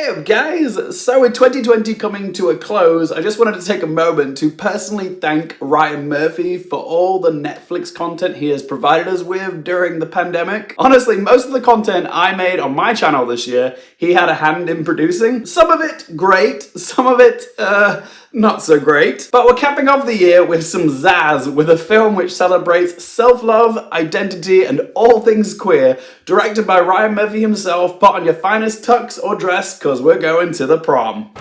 Hey up guys! So with 2020 coming to a close, I just wanted to take a moment to personally thank Ryan Murphy for all the Netflix content he has provided us with during the pandemic. Honestly, most of the content I made on my channel this year, he had a hand in producing. Some of it great, some of it not so great. But we're capping off the year with some zazz with a film which celebrates self-love, identity, and all things queer, directed by Ryan Murphy himself. Put on your finest tux or dress, cause we're going to the prom.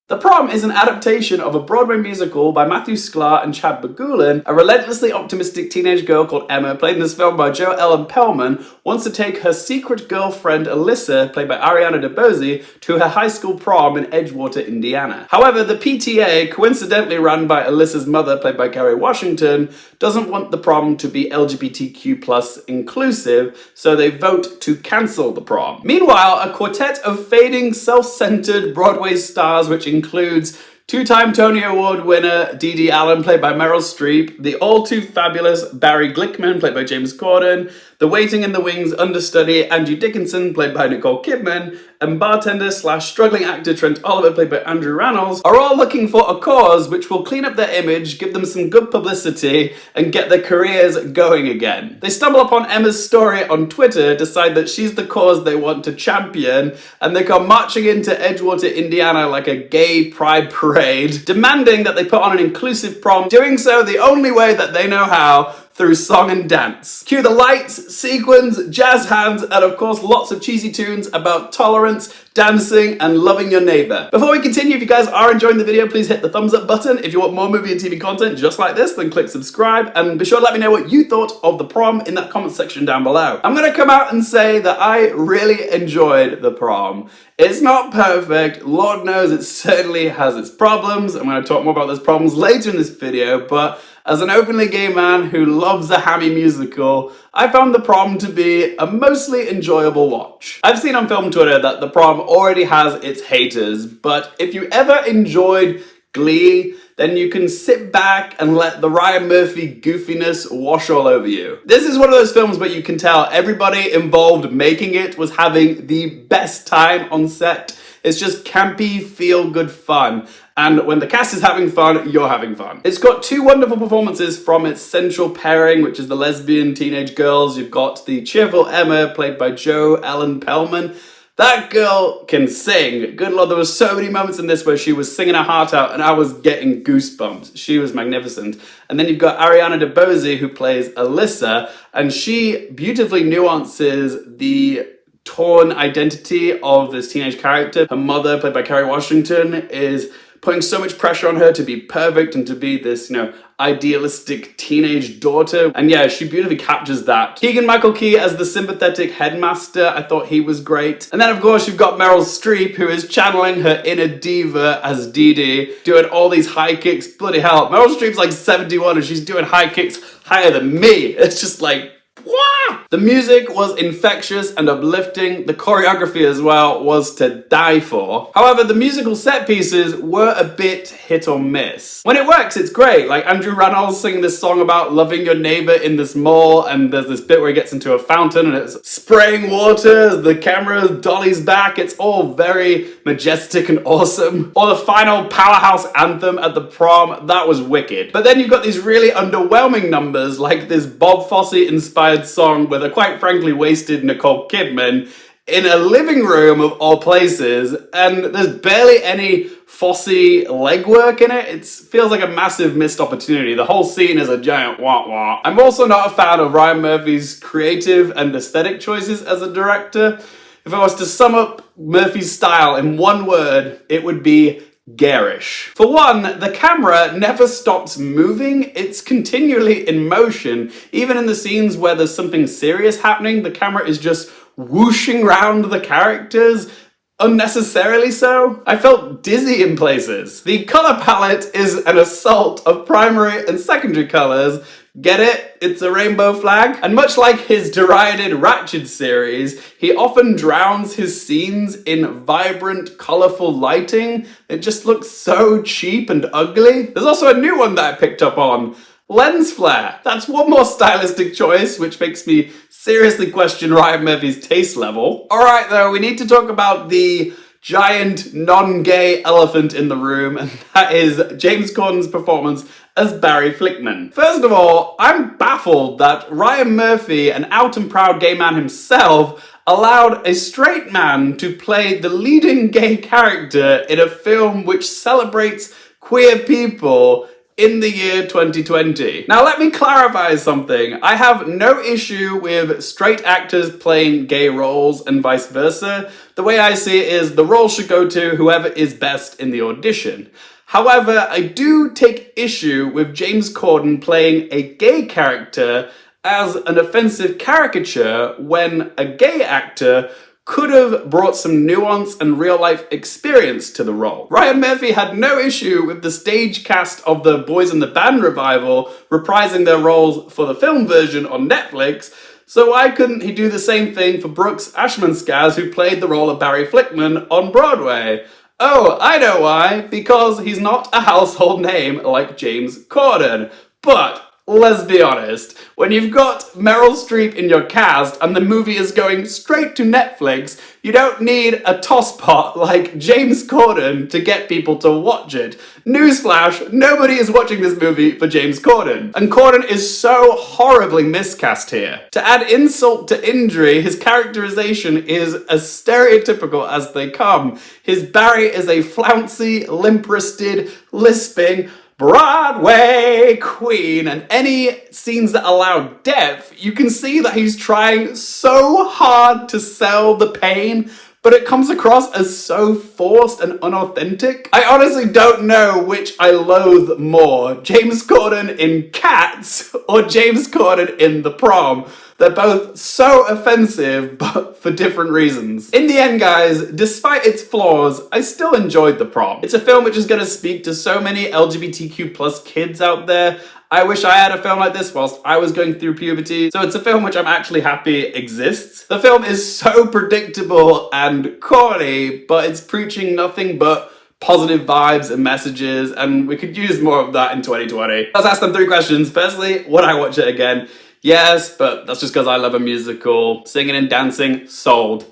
The Prom is an adaptation of a Broadway musical by Matthew Sklar and Chad Beguelin. A relentlessly optimistic teenage girl called Emma, played in this film by Pellman, wants to take her secret girlfriend Alyssa, played by Ariana Debrose, to her high school prom in Edgewater, Indiana. However, the PTA, coincidentally run by Alyssa's mother, played by Kerry Washington, doesn't want the prom to be LGBTQ+ inclusive, so they vote to cancel the prom. Meanwhile, a quartet of fading, self-centered Broadway stars, which includes two-time Tony Award winner Dee Allen, played by Meryl Streep, the all-too-fabulous Barry Glickman, played by James Corden, the waiting in the wings understudy Andrew Dickinson, played by Nicole Kidman, and bartender/struggling actor Trent Oliver, played by Andrew Rennells, are all looking for a cause which will clean up their image, give them some good publicity, and get their careers going again. They stumble upon Emma's story on Twitter, decide that she's the cause they want to champion, and they come marching into Edgewater, Indiana like a gay pride parade, demanding that they put on an inclusive prom, doing so the only way that they know how, through song and dance. Cue the lights, sequins, jazz hands, and of course lots of cheesy tunes about tolerance, dancing, and loving your neighbor. Before we continue, if you guys are enjoying the video, please hit the thumbs up button. If you want more movie and TV content just like this, then click subscribe, and be sure to let me know what you thought of The Prom in that comment section down below. I'm gonna come out and say that I really enjoyed The Prom. It's not perfect, Lord knows it certainly has its problems. I'm gonna talk more about those problems later in this video, but as an openly gay man who loves a hammy musical, I found The Prom to be a mostly enjoyable watch. I've seen on film Twitter that The Prom already has its haters, but if you ever enjoyed Glee, then you can sit back and let the Ryan Murphy goofiness wash all over you. This is one of those films where you can tell everybody involved making it was having the best time on set. It's just campy, feel-good fun. And when the cast is having fun, you're having fun. It's got two wonderful performances from its central pairing, which is the lesbian teenage girls. You've got the cheerful Emma, played by Ellen Pellman. That girl can sing. Good Lord, there were so many moments in this where she was singing her heart out and I was getting goosebumps. She was magnificent. And then you've got Ariana DeBose, who plays Alyssa, and she beautifully nuances the torn identity of this teenage character. Her mother, played by Kerry Washington, is putting so much pressure on her to be perfect and to be this, idealistic teenage daughter. And yeah, she beautifully captures that. Keegan Michael Key as the sympathetic headmaster, I thought he was great. And then of course you've got Meryl Streep, who is channeling her inner diva as Dee Dee, doing all these high kicks. Bloody hell, Meryl Streep's like 71 and she's doing high kicks higher than me. It's just like, wow! The music was infectious and uplifting. The choreography as well was to die for. However, the musical set pieces were a bit hit or miss. When it works, it's great. Like Andrew Rennells singing this song about loving your neighbor in this mall, and there's this bit where he gets into a fountain and it's spraying water as the camera dollies back. It's all very majestic and awesome. Or the final powerhouse anthem at the prom, that was wicked. But then you've got these really underwhelming numbers, like this Bob Fosse inspired song with a quite frankly wasted Nicole Kidman in a living room of all places, and there's barely any Fosse legwork in it. It feels like a massive missed opportunity. The whole scene is a giant wah-wah. I'm also not a fan of Ryan Murphy's creative and aesthetic choices as a director. If I was to sum up Murphy's style in one word, it would be garish. For one, the camera never stops moving. It's continually in motion. Even in the scenes where there's something serious happening, the camera is just whooshing around the characters, unnecessarily so. I felt dizzy in places. The color palette is an assault of primary and secondary colors. Get it? It's a rainbow flag. And much like his derided Ratched series, he often drowns his scenes in vibrant, colorful lighting. It just looks so cheap and ugly. There's also a new one that I picked up on. Lens flare. That's one more stylistic choice, which makes me seriously question Ryan Murphy's taste level. Alright though, we need to talk about the giant non-gay elephant in the room, and that is James Corden's performance as Barry Flickman. First of all, I'm baffled that Ryan Murphy, an out and proud gay man himself, allowed a straight man to play the leading gay character in a film which celebrates queer people in the year 2020. Now let me clarify something. I have no issue with straight actors playing gay roles and vice versa. The way I see it is the role should go to whoever is best in the audition. However, I do take issue with James Corden playing a gay character as an offensive caricature when a gay actor could have brought some nuance and real-life experience to the role. Ryan Murphy had no issue with the stage cast of the Boys in the Band revival reprising their roles for the film version on Netflix, so why couldn't he do the same thing for Brooks Ashman-Skaz, who played the role of Barry Flickman on Broadway? Oh, I know why. Because he's not a household name like James Corden. But let's be honest, when you've got Meryl Streep in your cast and the movie is going straight to Netflix, you don't need a tosspot like James Corden to get people to watch it. Newsflash, nobody is watching this movie for James Corden. And Corden is so horribly miscast here. To add insult to injury, his characterization is as stereotypical as they come. His Barry is a flouncy, limp-wristed, lisping Broadway queen, and any scenes that allow depth, you can see that he's trying so hard to sell the pain, but it comes across as so forced and unauthentic. I honestly don't know which I loathe more, James Corden in Cats or James Corden in The Prom. They're both so offensive, but for different reasons. In the end, guys, despite its flaws, I still enjoyed The Prom. It's a film which is going to speak to so many LGBTQ plus kids out there. I wish I had a film like this whilst I was going through puberty, so it's a film which I'm actually happy exists. The film is so predictable and corny, but it's preaching nothing but positive vibes and messages, and we could use more of that in 2020. Let's ask them 3 questions. Firstly, would I watch it again? Yes, but that's just because I love a musical. Singing and dancing, sold.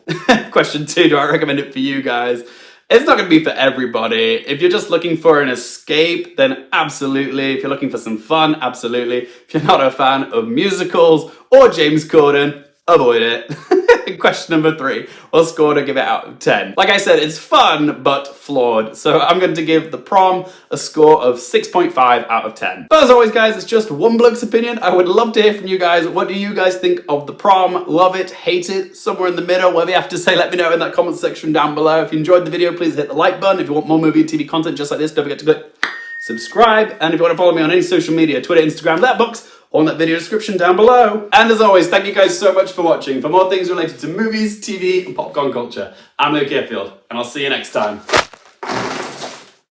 Question 2, do I recommend it for you guys? It's not going to be for everybody. If you're just looking for an escape, then absolutely. If you're looking for some fun, absolutely. If you're not a fan of musicals or James Corden, avoid it. Question number 3, what score to give it out of 10? Like I said, it's fun, but flawed. So I'm going to give The Prom a score of 6.5 out of 10. But as always, guys, it's just one bloke's opinion. I would love to hear from you guys. What do you guys think of The Prom? Love it, hate it, somewhere in the middle? Whatever you have to say, let me know in that comment section down below. If you enjoyed the video, please hit the like button. If you want more movie and TV content just like this, don't forget to click subscribe. And if you want to follow me on any social media, Twitter, Instagram, Letterboxd, on that video description down below. And as always, thank you guys so much for watching. For more things related to movies, TV, and popcorn culture, I'm Luke Airfield, and I'll see you next time.